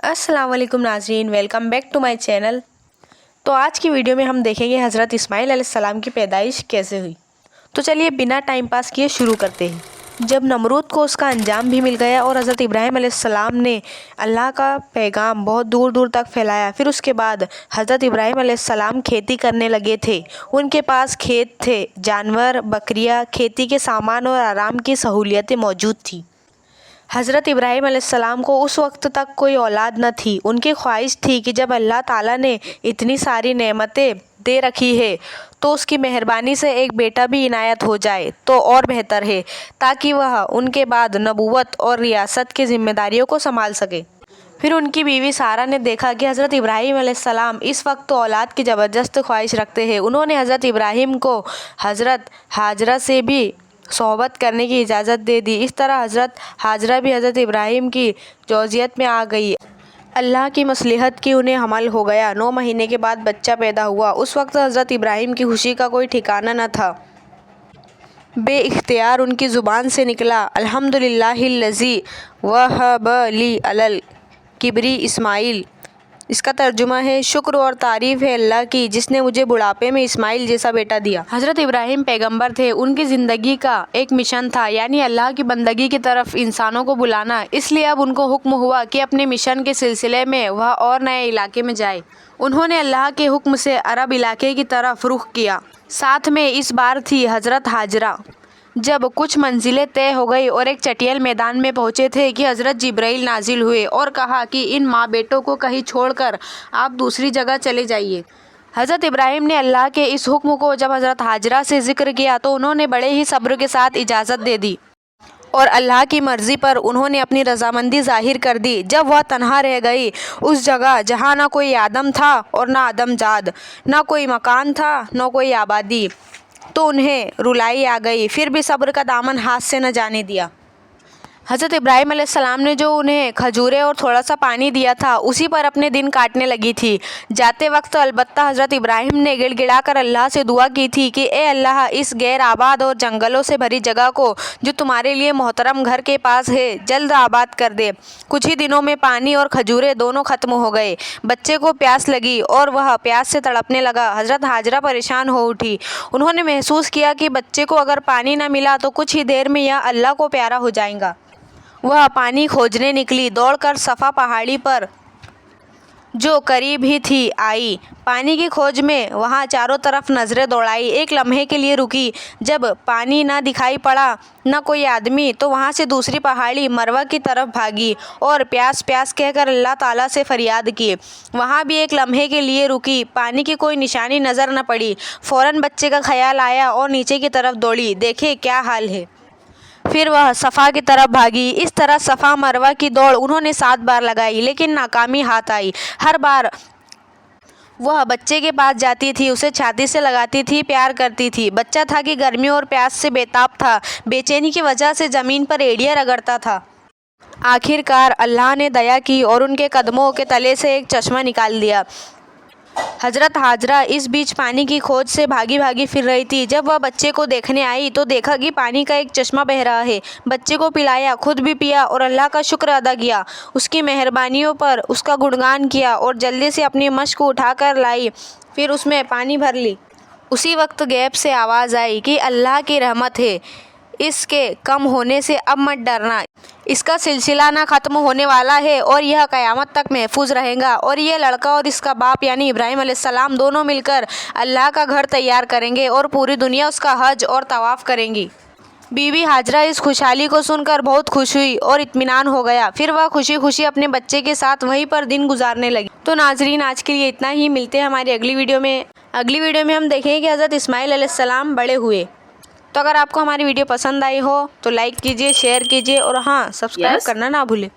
अस्सलाम वालेकुम नाज़रीन, welcome back to my channel. तो आज की वीडियो में हम देखेंगे हज़रत इस्माइल अलैहिस्सलाम की पैदाइश कैसे हुई। तो चलिए बिना टाइम पास किए शुरू करते हैं। जब नमरूद को उसका अंजाम भी मिल गया और हज़रत इब्राहीम अलैहिस्सलाम ने अल्लाह का पैगाम बहुत दूर दूर तक फैलाया, फिर उसके बाद हज़रत इब्राहीम अलैहिस्सलाम खेती करने लगे थे। उनके पास खेत थे, जानवर, बकरियाँ, खेती के सामान और आराम की सहूलियतें मौजूद थी। हज़रत इब्राहीम अलैहिस्सलाम को उस वक्त तक कोई औलाद न थी। उनकी ख्वाहिश थी कि जब अल्लाह ताला ने इतनी सारी नेमतें दे रखी है तो उसकी मेहरबानी से एक बेटा भी इनायत हो जाए तो और बेहतर है, ताकि वह उनके बाद नबूवत और रियासत की जिम्मेदारियों को संभाल सके। फिर उनकी बीवी सारा ने देखा कि हज़रत इब्राहीम अलैहिस्सलाम इस वक्त तो औलाद की ज़बरदस्त ख्वाहिश रखते हैं। उन्होंने हज़रत इब्राहीम को हज़रत हाजरा से भी सोहबत करने की इजाज़त दे दी। इस तरह हज़रत हाजरा भी हज़रत इब्राहीम की जौजियत में आ गई। अल्लाह की मसलिहत की उन्हें हमल हो गया। 9 महीने के बाद बच्चा पैदा हुआ। उस वक्त हज़रत इब्राहीम की खुशी का कोई ठिकाना न था। बेइख्तियार उनकी ज़ुबान से निकला, अल्हम्दुलिल्लाहिल्लज़ी वहब ली अलल किबरी इस्माइल। इसका तर्जुमा है, शुक्र और तारीफ़ है अल्लाह की जिसने मुझे बुढ़ापे में इस्माइल जैसा बेटा दिया। हज़रत इब्राहीम पैगंबर थे। उनकी ज़िंदगी का एक मिशन था, यानी अल्लाह की बंदगी की तरफ इंसानों को बुलाना। इसलिए अब उनको हुक्म हुआ कि अपने मिशन के सिलसिले में वह और नए इलाके में जाए। उन्होंने अल्लाह के हुक्म से अरब इलाके की तरफ रुख किया। साथ में इस बार थी हज़रत हाजरा। जब कुछ मंजिलें तय हो गई और एक चटियल मैदान में पहुँचे थे कि हज़रत जिब्राइल नाजिल हुए और कहा कि इन माँ बेटों को कहीं छोड़कर आप दूसरी जगह चले जाइए। हज़रत इब्राहीम ने अल्लाह के इस हुक्म को जब हज़रत हाजरा से ज़िक्र किया तो उन्होंने बड़े ही सब्र के साथ इजाज़त दे दी और अल्लाह की मर्ज़ी पर उन्होंने अपनी रज़ामंदी ज़ाहिर कर दी। जब वह तन्हा रह गई उस जगह जहाँ ना कोई आदम था और ना आदमजाद, ना कोई मकान था ना कोई आबादी, तो उन्हें रुलाई आ गई। फिर भी सब्र का दामन हाथ से न जाने दिया। हज़रत इब्राहीम अलैहिस्सलाम ने जो उन्हें खजूरें और थोड़ा सा पानी दिया था उसी पर अपने दिन काटने लगी थी। जाते वक्त अलबत्ता हज़रत इब्राहीम ने गिड़गिड़ा कर अल्लाह से दुआ की थी कि ए अल्लाह, इस गैर आबाद और जंगलों से भरी जगह को जो तुम्हारे लिए मोहतरम घर के पास है जल्द आबाद कर दे। कुछ ही दिनों में पानी और खजूरें दोनों ख़त्म हो गए। बच्चे को प्यास लगी और वह प्यास से तड़पने लगा। हज़रत हाजरा परेशान हो उठी। उन्होंने महसूस किया कि बच्चे को अगर पानी न मिला तो कुछ ही देर में यह अल्लाह को प्यारा हो जाएगा। वह पानी खोजने निकली। दौड़कर सफ़ा पहाड़ी पर जो करीब ही थी आई। पानी की खोज में वहाँ चारों तरफ नज़रें दौड़ाई। एक लम्हे के लिए रुकी। जब पानी न दिखाई पड़ा, न कोई आदमी, तो वहाँ से दूसरी पहाड़ी मरवा की तरफ भागी और प्यास प्यास कहकर अल्लाह ताला से फरियाद की। वहाँ भी एक लम्हे के लिए रुकी। पानी की कोई निशानी नज़र न पड़ी। फ़ौरन बच्चे का ख्याल आया और नीचे की तरफ दौड़ी, देखे क्या हाल है। फिर वह सफ़ा की तरफ भागी। इस तरह सफ़ा मरवा की दौड़ उन्होंने 7 बार लगाई, लेकिन नाकामी हाथ आई। हर बार वह बच्चे के पास जाती थी, उसे छाती से लगाती थी, प्यार करती थी। बच्चा था कि गर्मी और प्यास से बेताब था। बेचैनी की वजह से ज़मीन पर एड़ियाँ रगड़ता था। आखिरकार अल्लाह ने दया की और उनके कदमों के तले से एक चश्मा निकाल दिया। हज़रत हाजरा इस बीच पानी की खोज से भागी भागी फिर रही थी। जब वह बच्चे को देखने आई तो देखा कि पानी का एक चश्मा बह रहा है। बच्चे को पिलाया, खुद भी पिया और अल्लाह का शुक्र अदा किया। उसकी मेहरबानियों पर उसका गुणगान किया और जल्दी से अपनी मश्क उठा कर लाई। फिर उसमें पानी भर ली। उसी वक्त गैब से आवाज़ आई कि अल्लाह की रहमत है, इसके कम होने से अब मत डरना। इसका सिलसिला ना ख़त्म होने वाला है और यह क़यामत तक महफूज रहेगा। और यह लड़का और इसका बाप यानी इब्राहीम अलैहिस्सलाम दोनों मिलकर अल्लाह का घर तैयार करेंगे और पूरी दुनिया उसका हज और तवाफ़ करेंगी। बीवी हाजरा इस खुशहाली को सुनकर बहुत खुश हुई और इत्मीनान हो गया। फिर वह खुशी खुशी अपने बच्चे के साथ वहीं पर दिन गुजारने लगी। तो नाजरीन, आज के लिए इतना ही। मिलते हैं हमारी अगली वीडियो में। अगली वीडियो में हम देखेंगे कि हज़रत इस्माइल अलैहिस्सलाम बड़े हुए। तो अगर आपको हमारी वीडियो पसंद आई हो तो लाइक कीजिए, शेयर कीजिए और हाँ, सब्सक्राइब करना ना भूलें।